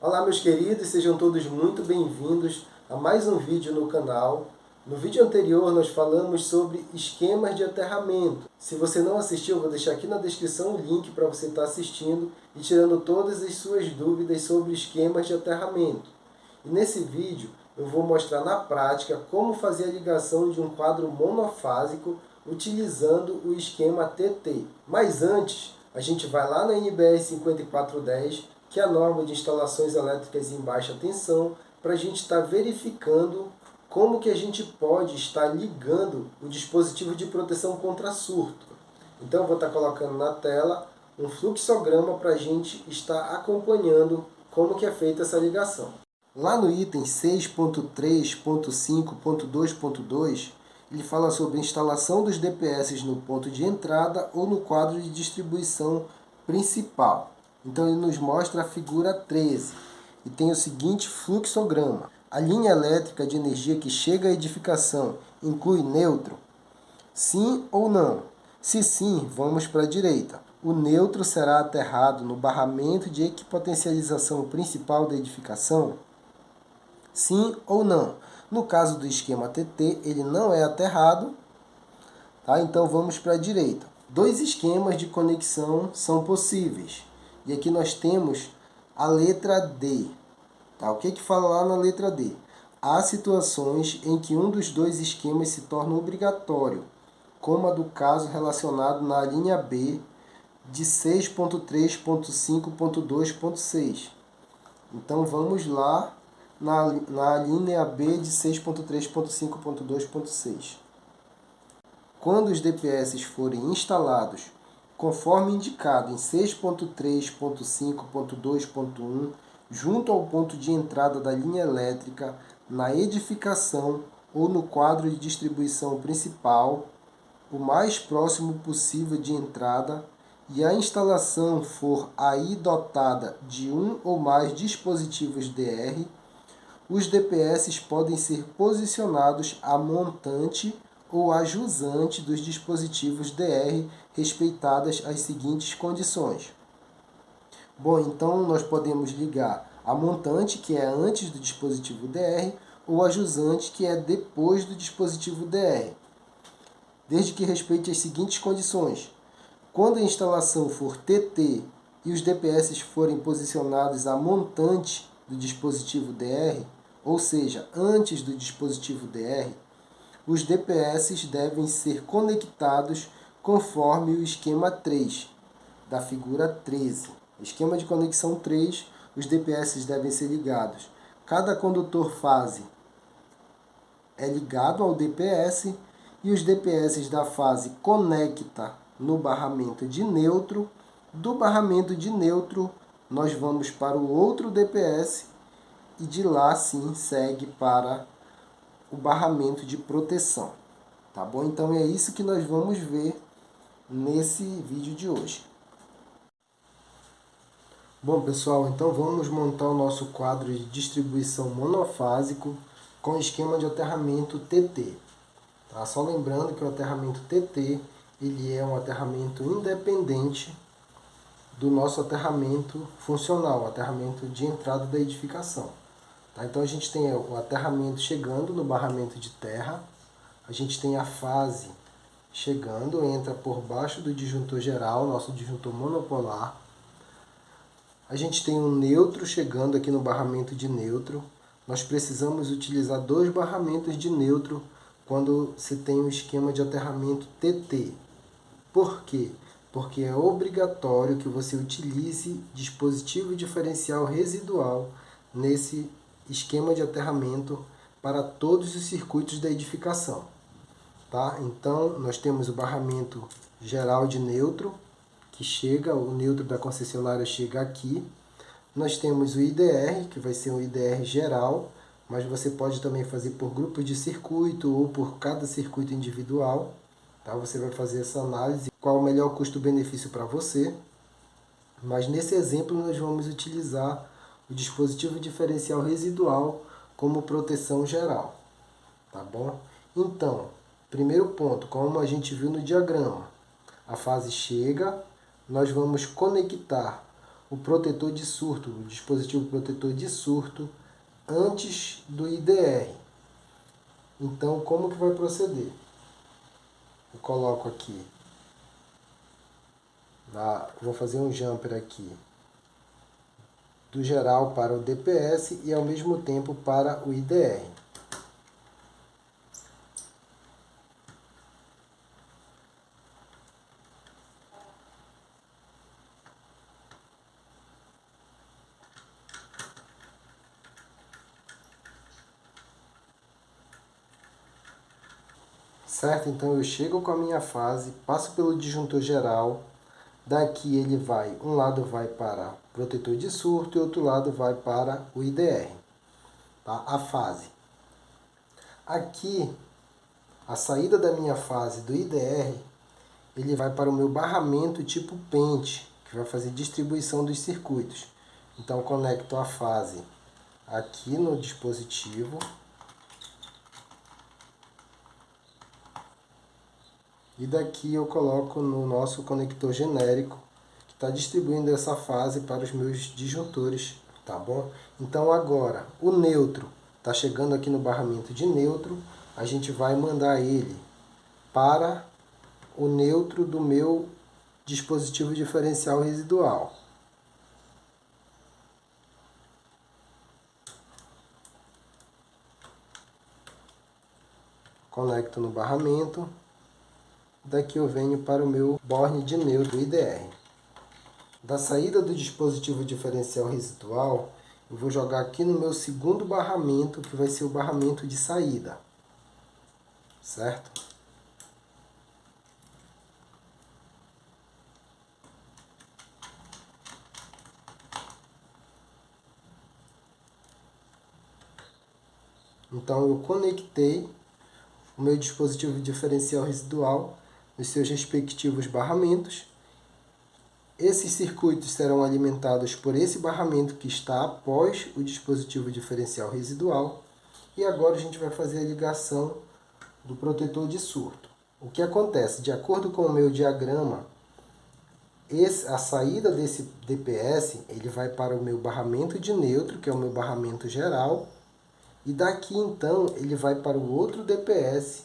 Olá meus queridos, sejam todos muito bem-vindos a mais um vídeo no canal. No vídeo anterior nós falamos sobre esquemas de aterramento. Se você não assistiu, eu vou deixar aqui na descrição o link para você estar assistindo e tirando todas as suas dúvidas sobre esquemas de aterramento. E nesse vídeo eu vou mostrar na prática como fazer a ligação de um quadro monofásico utilizando o esquema TT. Mas antes, a gente vai lá na NBR 5410, que é a norma de instalações elétricas em baixa tensão, para a gente estar verificando como que a gente pode estar ligando o dispositivo de proteção contra surto. Então eu vou estar colocando na tela um fluxograma para a gente estar acompanhando como que é feita essa ligação. Lá no item 6.3.5.2.2, ele fala sobre a instalação dos DPS no ponto de entrada ou no quadro de distribuição principal. Então ele nos mostra a figura 13 e tem o seguinte fluxograma. A linha elétrica de energia que chega à edificação inclui neutro? Sim ou não? Se sim, vamos para a direita. O neutro será aterrado no barramento de equipotencialização principal da edificação? Sim ou não? No caso do esquema TT, ele não é aterrado, tá? Então vamos para a direita. Dois esquemas de conexão são possíveis. E aqui nós temos a letra D. Tá? O que fala lá na letra D? Há situações em que um dos dois esquemas se torna obrigatório, como a do caso relacionado na linha B de 6.3.5.2.6. Então vamos lá na linha B de 6.3.5.2.6. Quando os DPS forem instalados conforme indicado em 6.3.5.2.1, junto ao ponto de entrada da linha elétrica, na edificação ou no quadro de distribuição principal, o mais próximo possível de entrada, e a instalação for aí dotada de um ou mais dispositivos DR, os DPS podem ser posicionados a montante ou a jusante dos dispositivos DR, respeitadas as seguintes condições. Bom, então nós podemos ligar a montante, que é antes do dispositivo DR, ou a jusante, que é depois do dispositivo DR, desde que respeite as seguintes condições. Quando a instalação for TT e os DPS forem posicionados a montante do dispositivo DR, ou seja, antes do dispositivo DR, os DPS devem ser conectados conforme o esquema 3, da figura 13. Esquema de conexão 3, os DPS devem ser ligados. Cada condutor fase é ligado ao DPS e os DPS da fase conecta no barramento de neutro. Do barramento de neutro, nós vamos para o outro DPS e de lá sim segue para o barramento de proteção. Tá bom? Então é isso que nós vamos ver nesse vídeo de hoje. Bom pessoal, então vamos montar o nosso quadro de distribuição monofásico com esquema de aterramento TT. Tá? Só lembrando que o aterramento TT ele é um aterramento independente do nosso aterramento funcional, o aterramento de entrada da edificação. Tá? Então a gente tem o aterramento chegando no barramento de terra, a gente tem a fase chegando, entra por baixo do disjuntor geral, nosso disjuntor monopolar. A gente tem um neutro chegando aqui no barramento de neutro. Nós precisamos utilizar dois barramentos de neutro quando se tem um esquema de aterramento TT. Por quê? Porque é obrigatório que você utilize dispositivo diferencial residual nesse esquema de aterramento para todos os circuitos da edificação. Tá? Então, nós temos o barramento geral de neutro, que chega, o neutro da concessionária chega aqui. Nós temos o IDR, que vai ser um IDR geral, mas você pode também fazer por grupos de circuito ou por cada circuito individual. Tá? Você vai fazer essa análise, qual o melhor custo-benefício para você. Mas nesse exemplo nós vamos utilizar o dispositivo diferencial residual como proteção geral. Tá bom? Então, primeiro ponto, como a gente viu no diagrama, a fase chega, nós vamos conectar o protetor de surto, o dispositivo protetor de surto, antes do IDR. Então, como que vai proceder? Eu coloco aqui, vou fazer um jumper aqui, do geral para o DPS e ao mesmo tempo para o IDR. Certo? Então eu chego com a minha fase, passo pelo disjuntor geral, daqui ele vai, um lado vai para o protetor de surto e outro lado vai para o IDR, tá? A fase. Aqui, a saída da minha fase do IDR, ele vai para o meu barramento tipo pente, que vai fazer distribuição dos circuitos. Então conecto a fase aqui no dispositivo. E daqui eu coloco no nosso conector genérico, que está distribuindo essa fase para os meus disjuntores, tá bom? Então agora, o neutro está chegando aqui no barramento de neutro, a gente vai mandar ele para o neutro do meu dispositivo diferencial residual. Conecto no barramento. Daqui eu venho para o meu borne de neutro IDR. Da saída do dispositivo diferencial residual, eu vou jogar aqui no meu segundo barramento, que vai ser o barramento de saída. Certo? Então eu conectei o meu dispositivo diferencial residual nos seus respectivos barramentos. Esses circuitos serão alimentados por esse barramento que está após o dispositivo diferencial residual. E agora a gente vai fazer a ligação do protetor de surto. O que acontece? De acordo com o meu diagrama, a saída desse DPS ele vai para o meu barramento de neutro, que é o meu barramento geral, e daqui então ele vai para o outro DPS,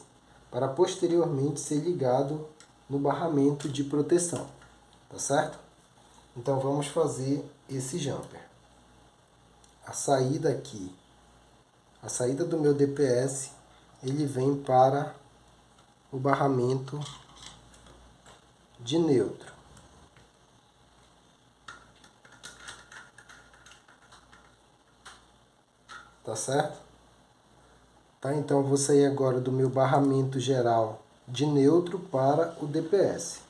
para posteriormente ser ligado no barramento de proteção. Tá certo? Então vamos fazer esse jumper. A saída aqui, a saída do meu DPS, ele vem para o barramento de neutro. Tá certo? Tá, então eu vou sair agora do meu barramento geral de neutro para o DPS.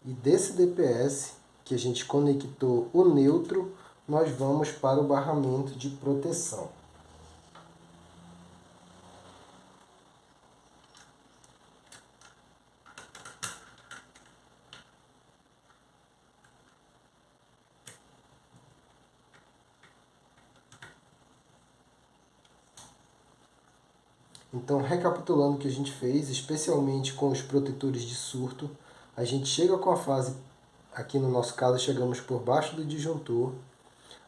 E desse DPS, que a gente conectou o neutro, nós vamos para o barramento de proteção. Então, recapitulando o que a gente fez, especialmente com os protetores de surto, a gente chega com a fase, aqui no nosso caso, chegamos por baixo do disjuntor.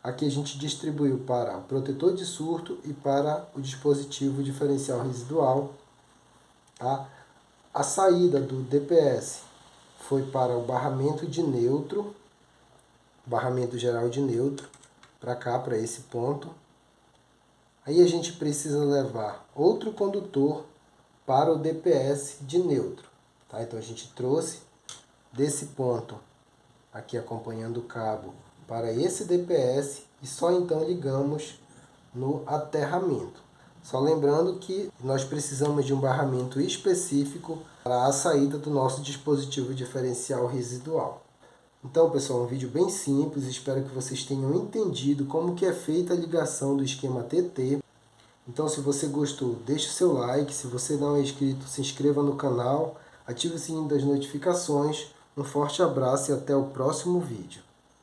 Aqui a gente distribuiu para o protetor de surto e para o dispositivo diferencial residual. Tá? A saída do DPS foi para o barramento de neutro, barramento geral de neutro, para cá, para esse ponto. Aí a gente precisa levar outro condutor para o DPS de neutro. Tá? Então a gente trouxe desse ponto, aqui acompanhando o cabo, para esse DPS e só então ligamos no aterramento. Só lembrando que nós precisamos de um barramento específico para a saída do nosso dispositivo diferencial residual. Então, pessoal, um vídeo bem simples, espero que vocês tenham entendido como que é feita a ligação do esquema TT. Então, se você gostou, deixe o seu like. Se você não é inscrito, se inscreva no canal, ative o sininho das notificações. Um forte abraço e até o próximo vídeo.